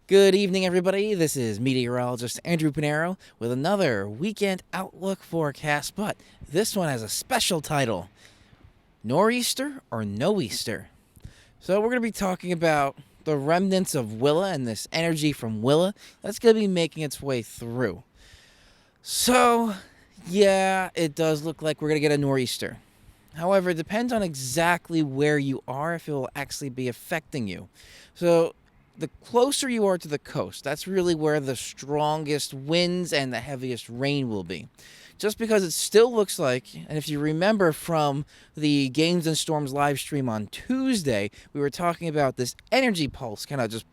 Good evening, everybody. This is meteorologist Andrew Pinero with another weekend outlook forecast, but this one has a special title: Nor'easter or No Easter. So, we're going to be talking about the remnants of Willa and this energy from Willa that's going to be making its way through. So, yeah, it does look like we're going to get a nor'easter. However, it depends on exactly where you are if it will actually be affecting you. So, the closer you are to the coast, that's really where the strongest winds and the heaviest rain will be. Just because it still looks like, and if you remember from the Games and Storms live stream on Tuesday, we were talking about this energy pulse kind of just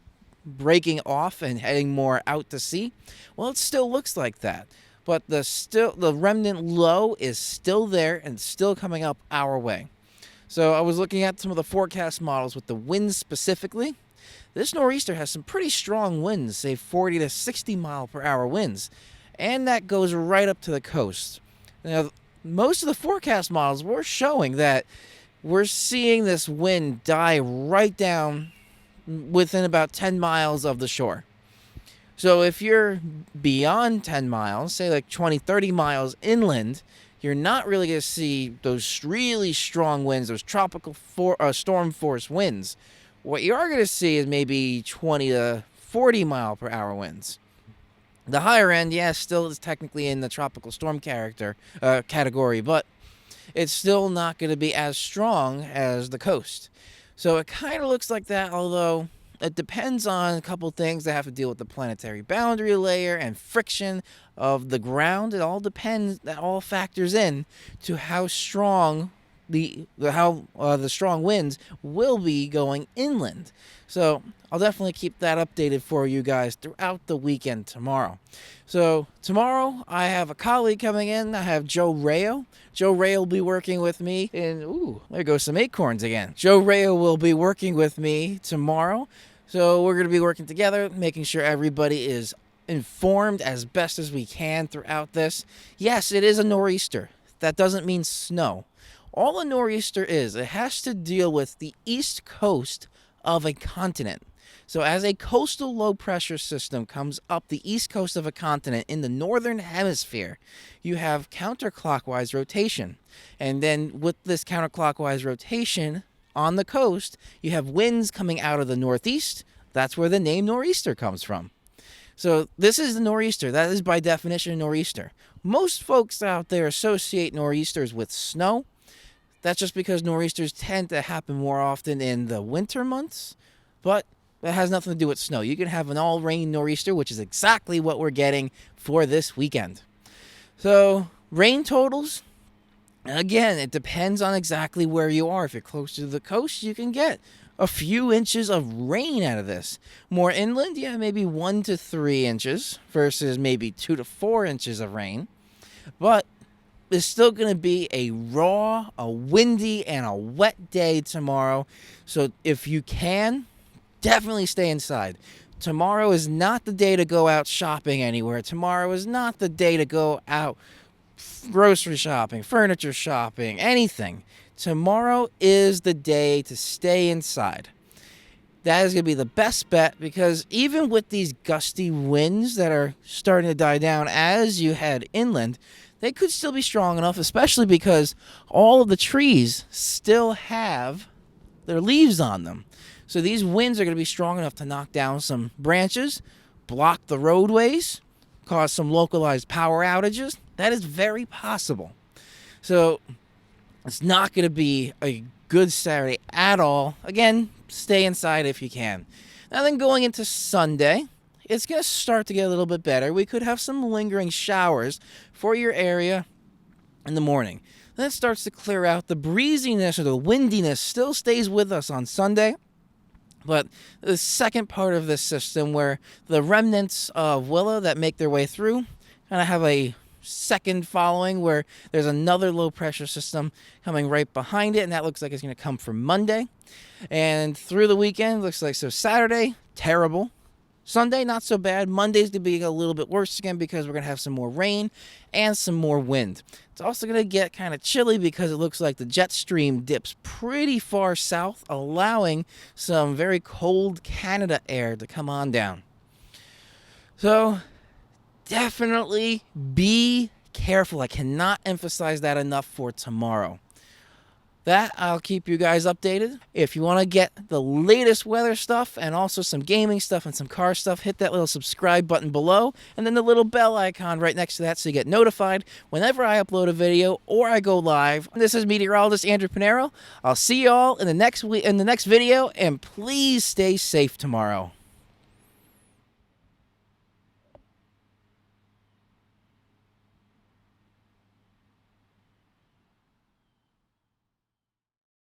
breaking off and heading more out to sea. Well, it still looks like that. But the remnant low is still there and still coming up our way. So I was looking at some of the forecast models with the winds specifically. This nor'easter has some pretty strong winds, say 40 to 60 mile per hour winds, and that goes right up to the coast. Now, most of the forecast models were showing that we're seeing this wind die right down within about 10 miles of the shore. So if you're beyond 10 miles, say like 20, 30 miles inland, you're not really going to see those really strong winds, those tropical storm force winds. What you are going to see is maybe 20 to 40 mile per hour winds. The higher end, yeah, still is technically in the tropical storm category, but it's still not going to be as strong as the coast. So it kind of looks like that, although it depends on a couple things that have to deal with the planetary boundary layer and friction of the ground. It all depends, that all factors in to how strong the strong winds will be going inland. So I'll definitely keep that updated for you guys throughout the weekend tomorrow. So tomorrow I have a colleague coming in. I have Joe Rayo. Joe Rayo will be working with me there goes some acorns again. Joe Rayo will be working with me tomorrow. So we're going to be working together, making sure everybody is informed as best as we can throughout this. Yes, it is a nor'easter. That doesn't mean snow. All a nor'easter is, it has to deal with the east coast of a continent. So as a coastal low pressure system comes up the east coast of a continent in the northern hemisphere, you have counterclockwise rotation. And then with this counterclockwise rotation on the coast, you have winds coming out of the northeast. That's where the name nor'easter comes from. So this is the nor'easter. That is by definition a nor'easter. Most folks out there associate nor'easters with snow. That's just because nor'easters tend to happen more often in the winter months, but that has nothing to do with snow. You can have an all-rain nor'easter, which is exactly what we're getting for this weekend. So, rain totals, again, it depends on exactly where you are. If you're close to the coast, you can get a few inches of rain out of this. More inland, yeah, maybe 1 to 3 inches versus maybe 2 to 4 inches of rain. But it's still going to be a raw, a windy, and a wet day tomorrow. So if you can, definitely stay inside. Tomorrow is not the day to go out shopping anywhere. Tomorrow is not the day to go out grocery shopping, furniture shopping, anything. Tomorrow is the day to stay inside. That is going to be the best bet, because even with these gusty winds that are starting to die down as you head inland, they could still be strong enough, especially because all of the trees still have their leaves on them. So these winds are going to be strong enough to knock down some branches, block the roadways, cause some localized power outages. That is very possible. So it's not going to be a good Saturday at all. Again, stay inside if you can. Now then, going into Sunday, it's going to start to get a little bit better. We could have some lingering showers for your area in the morning. Then it starts to clear out. The breeziness or the windiness still stays with us on Sunday. But the second part of this system, where the remnants of Willa that make their way through, kind of have a second following where there's another low pressure system coming right behind it, and that looks like it's going to come for Monday. And through the weekend, looks like so Saturday, terrible. Sunday, not so bad. Monday's going to be a little bit worse again because we're going to have some more rain and some more wind. It's also going to get kind of chilly because it looks like the jet stream dips pretty far south, allowing some very cold Canada air to come on down. So definitely be careful. I cannot emphasize that enough for tomorrow. That I'll keep you guys updated. If you want to get the latest weather stuff and also some gaming stuff and some car stuff, hit that little subscribe button below and then the little bell icon right next to that so you get notified whenever I upload a video or I go live. This is meteorologist Andrew Pinero. I'll see y'all in the next video, and please stay safe tomorrow.